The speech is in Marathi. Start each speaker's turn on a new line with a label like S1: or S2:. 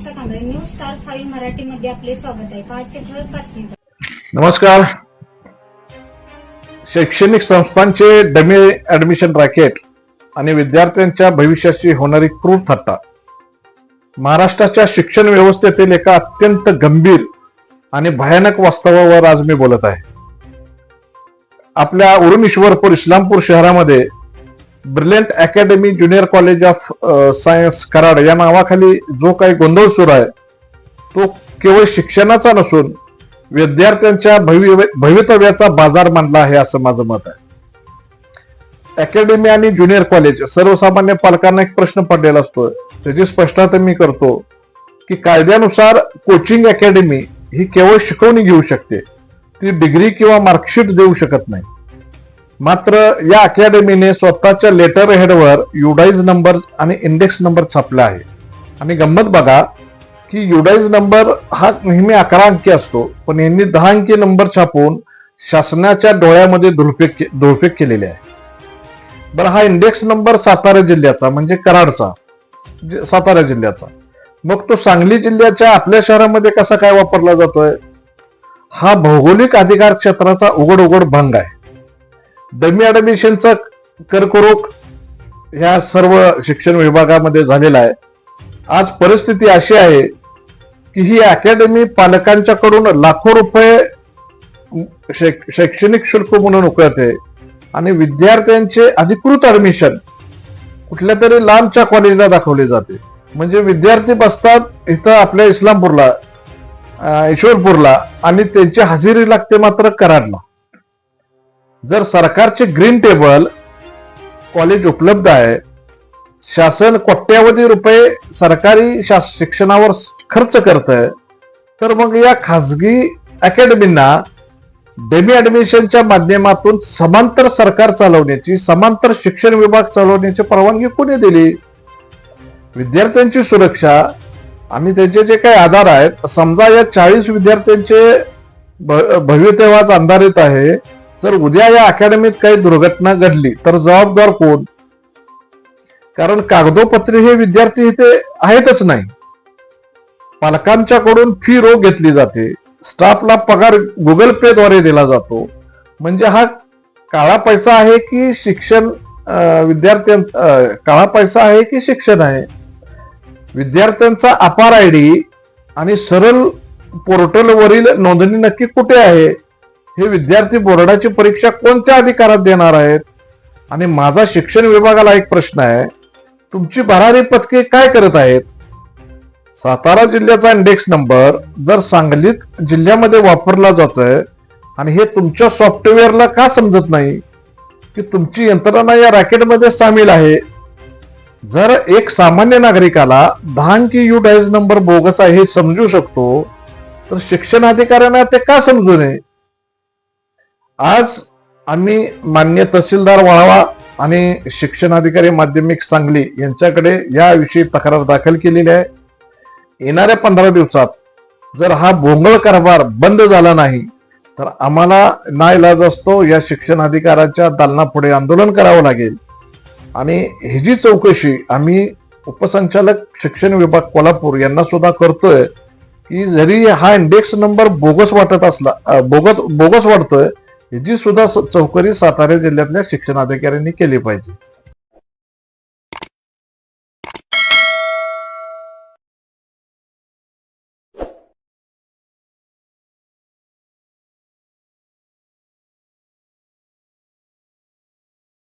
S1: वर्षा कांबळे, न्यूज स्टार 5 मराठीमध्ये आपले स्वागत आहे. आजचे ठळक बातमी.
S2: नमस्कार. शैक्षणिक संस्थांचे डमी ऍडमिशन रॅकेट आणि विद्यार्थ्यांच्या भविष्याची होणारी क्रूर थट्टा. महाराष्ट्राच्या शिक्षण व्यवस्थेतील एका अत्यंत गंभीर आणि भयानक वास्तवावर आज मी बोलत आहे. आपल्या उरण ईश्वरपूर इस्लामपूर शहरामध्ये brilliant academy junior college of science Karad या नावाखाली जो काही गोंधळ सुरू आहे तो केवळ शिक्षणाचा नसून विद्यार्थ्यांच्या भवितव्याचा बाजार मांडला आहे असं माझं मत आहे. अकॅडमी आणि ज्युनियर कॉलेज सर्वसामान्य पालकांना एक प्रश्न पडलेला असतो, त्याची स्पष्टता मी करतो की कायद्यानुसार कोचिंग अकॅडमी ही केवळ शिकवणी घेऊ शकते, ती डिग्री किंवा मार्कशीट देऊ शकत नाही. मात्र या अकॅडमीने स्वतःच्या लेटर हेडवर युडाईज नंबर आणि इंडेक्स नंबर छापला आहे. आणि गंमत बघा की युडाईज नंबर हा नेहमी 11 अंकी असतो, पण यांनी 10 अंकी नंबर छापून शासनाच्या डोळ्यामध्ये धुळफेक केलेली आहे. बरं, हा इंडेक्स नंबर सातारा जिल्ह्याचा म्हणजे कराडचा, सातारा जिल्ह्याचा, मग तो सांगली जिल्ह्याच्या आपल्या शहरामध्ये कसा काय वापरला जातोय? हा भौगोलिक अधिकार क्षेत्राचा उघड भंग आहे. डमी ऍडमिशनचा कर्करोग ह्या सर्व शिक्षण विभागामध्ये झालेला आहे. आज परिस्थिती अशी आहे की ही अकॅडमी पालकांच्याकडून लाखो रुपये शैक्षणिक शुल्क म्हणून उकळते आणि विद्यार्थ्यांचे अधिकृत ऍडमिशन कुठल्या तरी लांबच्या कॉलेजला दाखवले जाते. म्हणजे विद्यार्थी बसतात इथं आपल्या इस्लामपूरला, ईश्वरपूरला, आणि त्यांची हजेरी लागते मात्र कराडला. जर सरकारचे ग्रीन टेबल कॉलेज उपलब्ध आहे, शासन कोट्यावधी रुपये सरकारी शिक्षणावर खर्च करत आहे, तर मग या खासगी अकॅडमींना डेमी ऍडमिशनच्या माध्यमातून समांतर सरकार चालवण्याची, समांतर शिक्षण विभाग चालवण्याची परवानगी कोणी दिली? विद्यार्थ्यांची सुरक्षा आणि त्याचे जे काही आधार आहेत, समजा या 40 विद्यार्थ्यांचे भवितव्याचा अंधारित आहे, जर उद्या या अकॅडमीत काही दुर्घटना घडली तर जबाबदार कोण? कारण कागदोपत्री हे विद्यार्थी इथे आहेतच नाही. पालकांच्याकडून फी रोख घेतली जाते, स्टाफला पगार गुगल पे द्वारे दिला जातो. म्हणजे हा काळा पैसा आहे की शिक्षण काळा पैसा आहे की शिक्षण आहे? विद्यार्थ्यांचा अपार आयडी आणि सरळ पोर्टलवरील नोंदणी नक्की कुठे आहे? हे विद्यार्थी बोर्डाची परीक्षा कोणत्या अधिकारात देणार आहेत? आणि माझा शिक्षण विभागाला एक प्रश्न आहे, तुमची भरारी पथके काय करत आहेत? सातारा जिल्ह्याचा इंडेक्स नंबर जर सांगलीत जिल्ह्यामध्ये वापरला जातोय आणि हे तुमच्या सॉफ्टवेअरला का समजत नाही की तुमची यंत्रणा या रॅकेटमध्ये सामील आहे? जर एक सामान्य नागरिकाला 10 अंकी युडाईज नंबर बोगस आहे हे समजू शकतो, तर शिक्षण अधिकाऱ्यांना ते का समजू नये? आज आम्ही मान्य तहसीलदार वाळवा आणि शिक्षण अधिकारी माध्यमिक सांगली यांच्याकडे याविषयी तक्रार दाखल केलेली आहे. येणाऱ्या 15 दिवसात जर हा भोंगळ कारभार बंद झाला नाही तर आम्हाला नाईलाज असतो या शिक्षण अधिकाऱ्याच्या दालनापुढे आंदोलन करावं लागेल. आणि ही जी चौकशी आम्ही उपसंचालक शिक्षण विभाग कोल्हापूर यांना सुद्धा करतोय की जरी हा इंडेक्स नंबर बोगस वाटतोय, जी सुद्धा चौकशी सातारा जिल्ह्यातल्या शिक्षण अधिकाऱ्यांनी केली पाहिजे.